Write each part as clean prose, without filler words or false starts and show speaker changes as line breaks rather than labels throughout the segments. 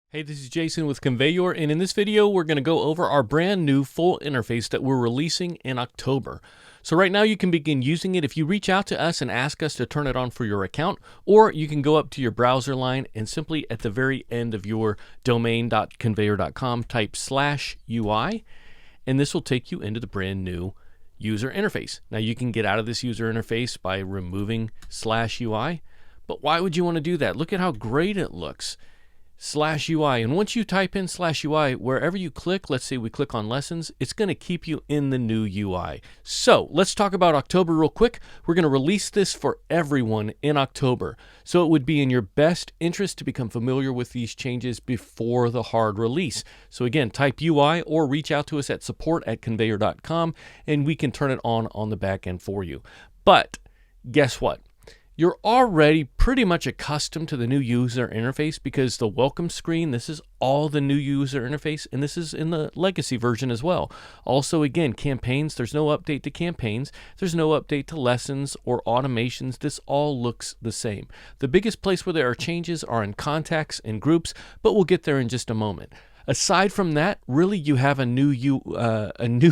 Hey, this is Jason with ConveYour, and in this video, we're going to go over our brand new full interface that we're releasing in October. So right now, you can begin using it if you reach out to us and ask us to turn it on for your account, or you can go up to your browser line and simply at the very end of your domain.conveyor.com type /UI, and this will take you into the brand new user interface. Now, you can get out of this user interface by removing /UI, but why would you want to do that? Look at how great it looks. /UI, and once you type in /UI, wherever you click, let's say we click on lessons, it's going to keep you in the new UI. So let's talk about October real quick. We're going to release this for everyone in October. So it would be in your best interest to become familiar with these changes before the hard release. So again, type UI or reach out to us at support@conveyor.com and we can turn it on the back end for you. But guess what? You're already pretty much accustomed to the new user interface because the welcome screen, this is all the new user interface, and this is in the legacy version as well. Also, again, campaigns, there's no update to campaigns. There's no update to lessons or automations. This all looks the same. The biggest place where there are changes are in contacts and groups, but we'll get there in just a moment. Aside from that, really you have a new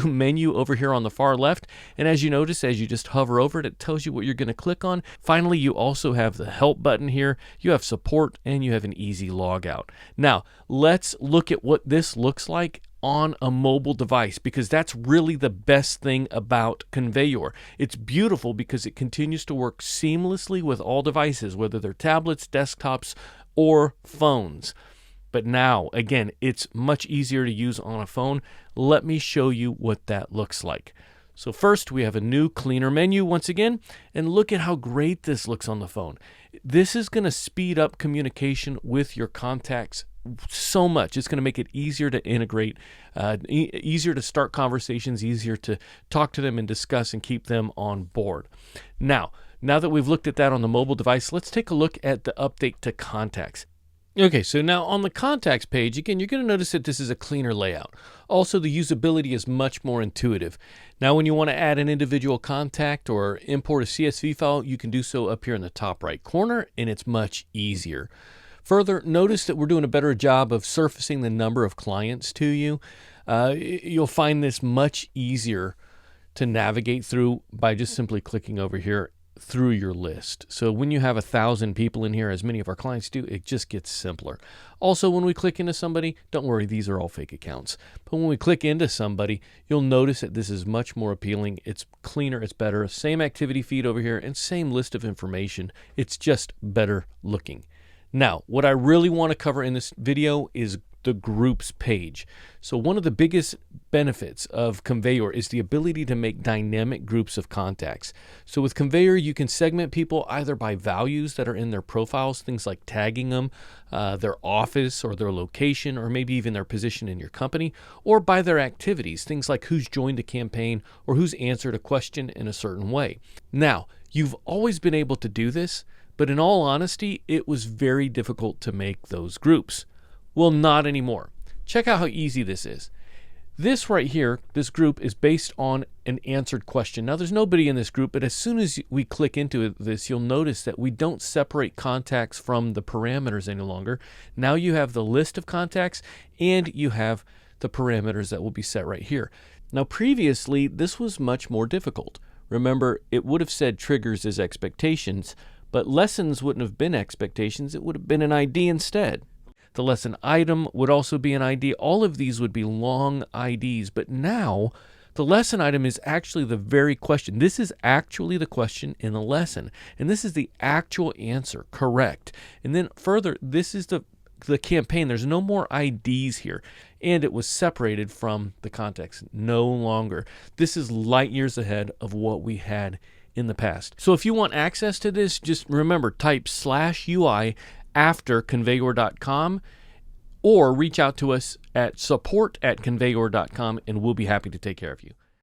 menu over here on the far left, and as you notice, as you just hover over it, it tells you what you're going to click on. Finally, you also have the help button here, you have support, and you have an easy logout. Now, let's look at what this looks like on a mobile device, because that's really the best thing about ConveYour. It's beautiful because it continues to work seamlessly with all devices, whether they're tablets, desktops, or phones. But now, again, it's much easier to use on a phone. Let me show you what that looks like. So first, we have a new, cleaner menu once again, and look at how great this looks on the phone. This is going to speed up communication with your contacts so much. It's going to make it easier to integrate, easier to start conversations, easier to talk to them and discuss and keep them on board. Now that we've looked at that on the mobile device, let's take a look at the update to contacts. Okay, so now on the contacts page, again, you're going to notice that this is a cleaner layout. Also, the usability is much more intuitive. Now, when you want to add an individual contact or import a CSV file, you can do so up here in the top right corner, and it's much easier. Further, notice that we're doing a better job of surfacing the number of clients to you. You'll find this much easier to navigate through by just simply clicking over here through your list. So when you have 1,000 people in here, as many of our clients do, it just gets simpler. Also, when we click into somebody, don't worry, these are all fake accounts. But when we click into somebody, you'll notice that this is much more appealing. It's cleaner, it's better. Same activity feed over here and same list of information. It's just better looking. Now, what I really want to cover in this video is the groups page. So one of the biggest benefits of ConveYour is the ability to make dynamic groups of contacts. So with ConveYour, you can segment people either by values that are in their profiles, things like tagging them, their office or their location, or maybe even their position in your company, or by their activities, things like who's joined a campaign or who's answered a question in a certain way. Now, you've always been able to do this, but in all honesty, it was very difficult to make those groups. Well, not anymore. Check out how easy this is. This right here, this group is based on an answered question. Now, there's nobody in this group, but as soon as we click into this, you'll notice that we don't separate contacts from the parameters any longer. Now you have the list of contacts and you have the parameters that will be set right here. Now, previously, this was much more difficult. Remember, it would have said triggers as expectations, but lessons wouldn't have been expectations. It would have been an ID instead. The lesson item would also be an ID. All of these would be long IDs, but now the lesson item is actually the very question. This is actually the question in the lesson, and this is the actual answer, correct. And then further, this is the campaign. There's no more IDs here, and it was separated from the context. No longer. This is light years ahead of what we had in the past. So if you want access to this, just remember, type /UI after conveyor.com or reach out to us at support@conveyor.com and we'll be happy to take care of you.